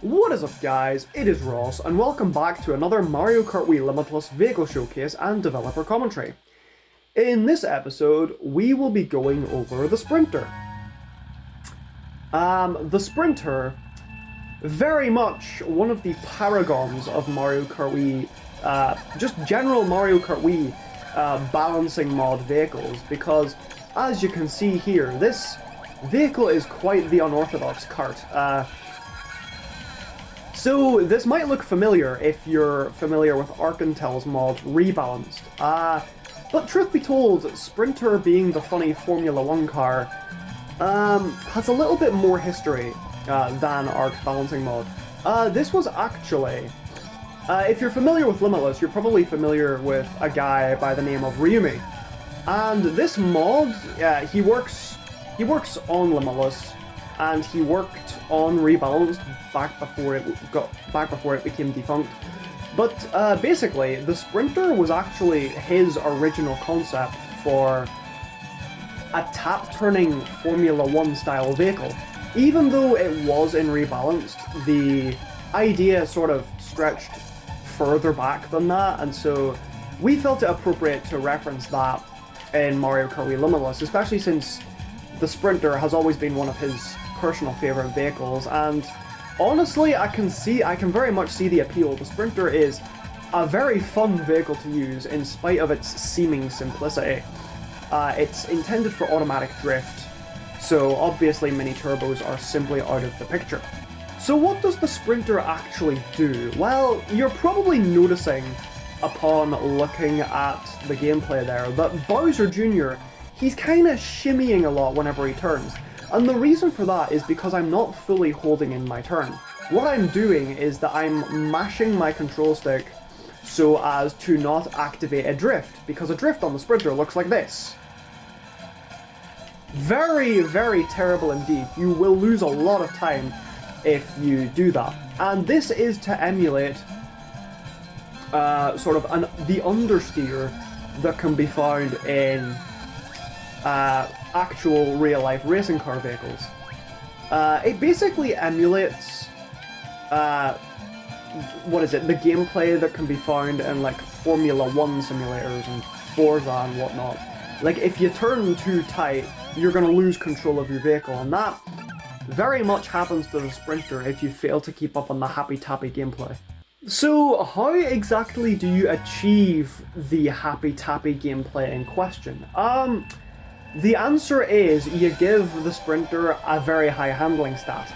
What is up guys, it is Ross, and welcome back to another Mario Kart Wii Limitless vehicle showcase and developer commentary. In this episode, we will be going over the Sprinter. The Sprinter, very much one of the paragons of Mario Kart Wii, just general Mario Kart Wii balancing mod vehicles, because as you can see here, this vehicle is quite the unorthodox kart. So this might look familiar if you're familiar with Arkantel's mod Rebalanced, but truth be told, Sprinter being the funny Formula 1 car has a little bit more history than Arc Balancing mod. This was actually, if you're familiar with Limitless, you're probably familiar with a guy by the name of Ryumi. And this mod, he works on Limitless, and he worked on Rebalanced back before it became defunct. But basically, the Sprinter was actually his original concept for a tap-turning Formula 1 style vehicle. Even though it was in Rebalanced, the idea sort of stretched further back than that, and so we felt it appropriate to reference that in Mario Kart Wii Limitless, especially since the Sprinter has always been one of his personal favorite vehicles, and honestly, I can very much see the appeal. The Sprinter is a very fun vehicle to use in spite of its seeming simplicity. It's intended for automatic drift, so obviously mini turbos are simply out of the picture. So what does the Sprinter actually do? Well, you're probably noticing upon looking at the gameplay there that Bowser Jr., he's kind of shimmying a lot whenever he turns. And the reason for that is because I'm not fully holding in my turn. What I'm doing is that I'm mashing my control stick so as to not activate a drift, because a drift on the Sprinter looks like this. Very, very terrible indeed. You will lose a lot of time if you do that. And this is to emulate sort of the understeer that can be found in actual real-life racing car vehicles. It basically emulates the gameplay that can be found in like Formula 1 simulators and Forza and whatnot. Like, if you turn too tight, you're going to lose control of your vehicle, and that very much happens to the Sprinter if you fail to keep up on the happy-tappy gameplay. So, how exactly do you achieve the happy-tappy gameplay in question? The answer is you give the Sprinter a very high handling stat.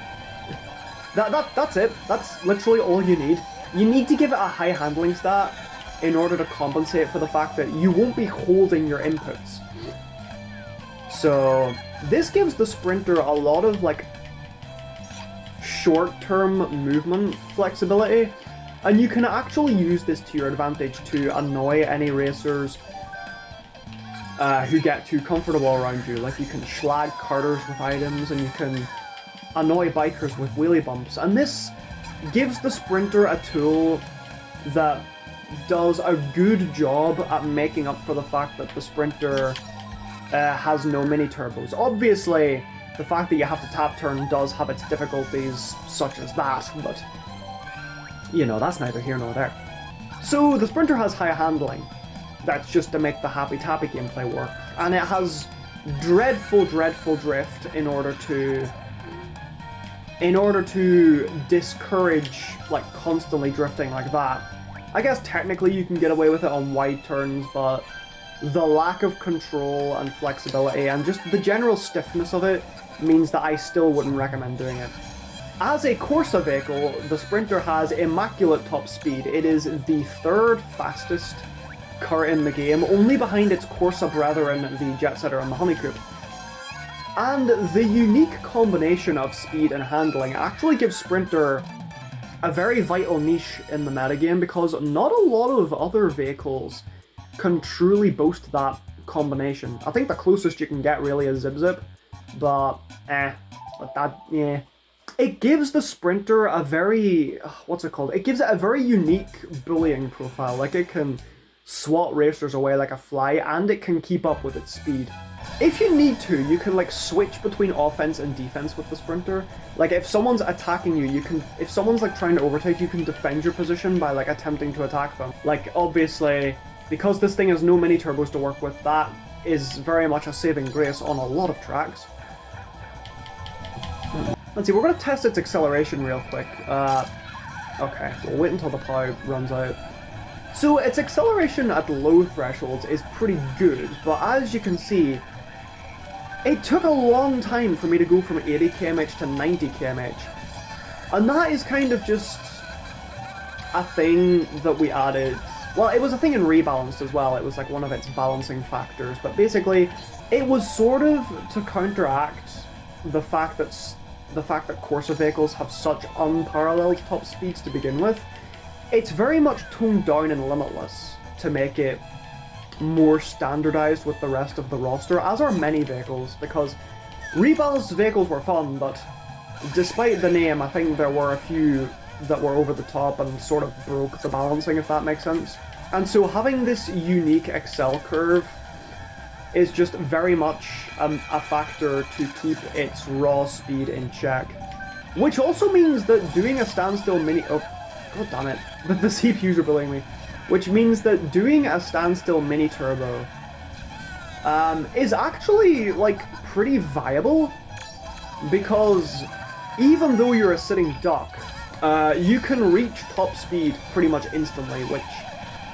That's it. That's literally all you need. You need to give it a high handling stat in order to compensate for the fact that you won't be holding your inputs. So this gives the Sprinter a lot of like short-term movement flexibility, and you can actually use this to your advantage to annoy any racers who get too comfortable around you. Like, you can schlag carters with items, and you can annoy bikers with wheelie bumps. And this gives the Sprinter a tool that does a good job at making up for the fact that the Sprinter has no mini turbos. Obviously, the fact that you have to tap turn does have its difficulties, such as that, but you know, that's neither here nor there. So the Sprinter has high handling. That's just to make the happy-tappy gameplay work. And it has dreadful drift in order to discourage like constantly drifting like that. I guess technically you can get away with it on wide turns, but the lack of control and flexibility and just the general stiffness of it means that I still wouldn't recommend doing it. As a Corsa vehicle, the Sprinter has immaculate top speed. It is the third fastest car in the game, only behind its Corsa brethren, the Jet Setter and the Honeycomb. And the unique combination of speed and handling actually gives Sprinter a very vital niche in the metagame, because not a lot of other vehicles can truly boast that combination. I think the closest you can get really is Zip, but It gives the Sprinter a very, it gives it a very unique bullying profile. Like, it can swat racers away like a fly, and it can keep up with its speed. If you need to, you can like switch between offense and defense with the Sprinter. Like if someone's attacking you, if someone's like trying to overtake, you can defend your position by like attempting to attack them. Like obviously, because this thing has no mini turbos to work with, that is very much a saving grace on a lot of tracks. Let's see, we're going to test its acceleration real quick. Okay, we'll wait until the power runs out. So its acceleration at low thresholds is pretty good, but as you can see, it took a long time for me to go from 80 km/h to 90 km/h. And that is kind of just a thing that we added. Well, it was a thing in Rebalanced as well. It was like one of its balancing factors, but basically it was sort of to counteract the fact that Corsa vehicles have such unparalleled top speeds to begin with. It's very much toned down in Limitless to make it more standardized with the rest of the roster, as are many vehicles, because rebalanced vehicles were fun, but despite the name, I think there were a few that were over the top and sort of broke the balancing, if that makes sense. And so having this unique accel curve is just very much a factor to keep its raw speed in check. Which also means that doing a standstill mini... Oh, god damn it. The CPUs are bullying me. Which means that doing a standstill mini turbo is actually, like, pretty viable. Because even though you're a sitting duck, you can reach top speed pretty much instantly, which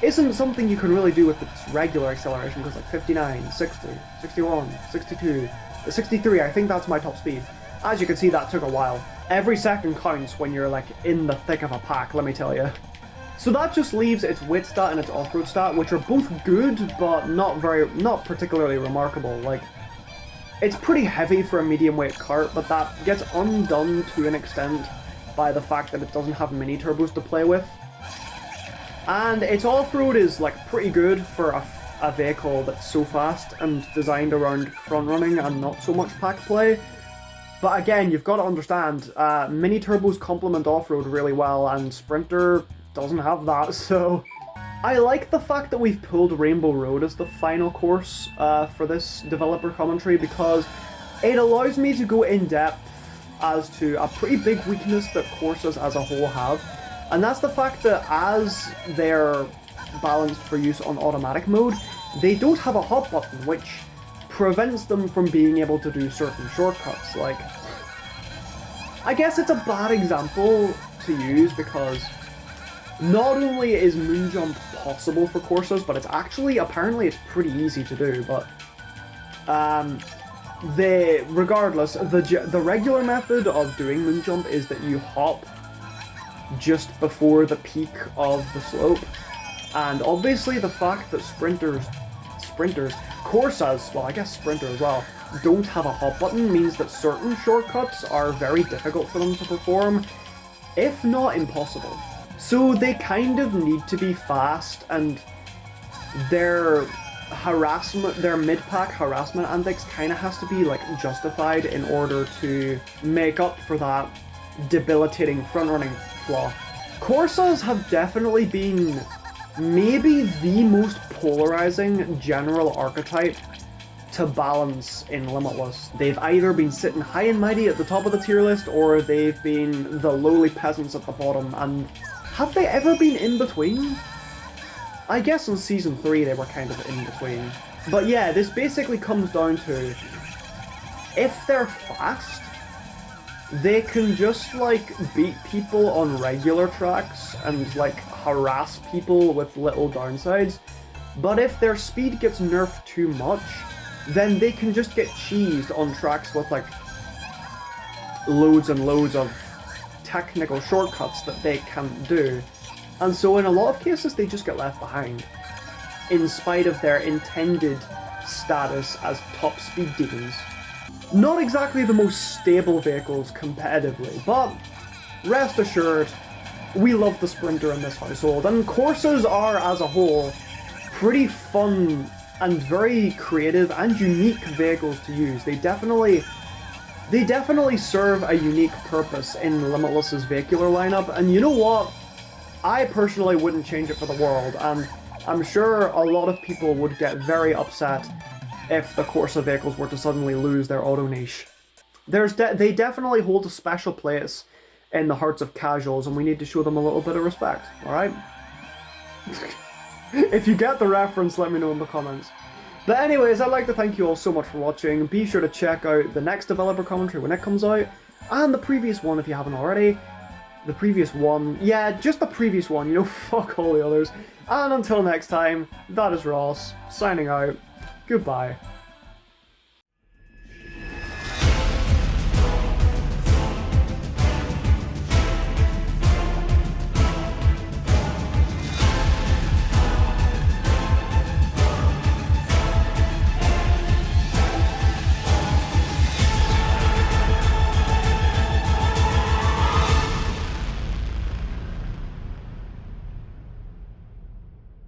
isn't something you can really do with its regular acceleration, because like 59, 60, 61, 62, 63, I think that's my top speed. As you can see, that took a while. Every second counts when you're like in the thick of a pack, let me tell you. So that just leaves its wit stat and its off-road stat, which are both good, but not particularly remarkable. Like, it's pretty heavy for a medium weight kart, but that gets undone to an extent by the fact that it doesn't have mini turbos to play with. And its off-road is like pretty good for a vehicle that's so fast and designed around front running and not so much pack play. But again, you've got to understand, mini turbos complement off-road really well, and Sprinter doesn't have that, so... I like the fact that we've pulled Rainbow Road as the final course for this developer commentary, because it allows me to go in depth as to a pretty big weakness that courses as a whole have. And that's the fact that as they're balanced for use on automatic mode, they don't have a hop button, which prevents them from being able to do certain shortcuts. Like, I guess it's a bad example to use because not only is moonjump possible for Corsas, but it's actually, apparently it's pretty easy to do, but regardless, the regular method of doing moonjump is that you hop just before the peak of the slope, and obviously the fact that Corsas, well I guess Sprinter as well, don't have a hop button means that certain shortcuts are very difficult for them to perform, if not impossible. So they kind of need to be fast, and their mid-pack harassment antics kind of has to be like justified in order to make up for that debilitating front-running flaw. Corsas have definitely been maybe the most polarizing general archetype to balance in Limitless. They've either been sitting high and mighty at the top of the tier list, or they've been the lowly peasants at the bottom, and have they ever been in between? I guess in Season 3 they were kind of in between. But yeah, this basically comes down to, if they're fast, they can just like beat people on regular tracks and like harass people with little downsides, but if their speed gets nerfed too much, then they can just get cheesed on tracks with like loads and loads of technical shortcuts that they can't do. And so in a lot of cases they just get left behind, in spite of their intended status as top speed demons. Not exactly the most stable vehicles competitively, but rest assured, we love the Sprinter in this household, and Corsas are, as a whole, pretty fun and very creative and unique vehicles to use. They definitely serve a unique purpose in Limitless's vehicular lineup, and you know what? I personally wouldn't change it for the world, and I'm sure a lot of people would get very upset if the Corsa vehicles were to suddenly lose their auto niche. They definitely hold a special place in the hearts of casuals, and we need to show them a little bit of respect, alright? If you get the reference, let me know in the comments. But anyways, I'd like to thank you all so much for watching. Be sure to check out the next developer commentary when it comes out, and the previous one if you haven't already. The previous one, yeah, just the previous one, you know, fuck all the others. And until next time, that is Ross, signing out. Goodbye.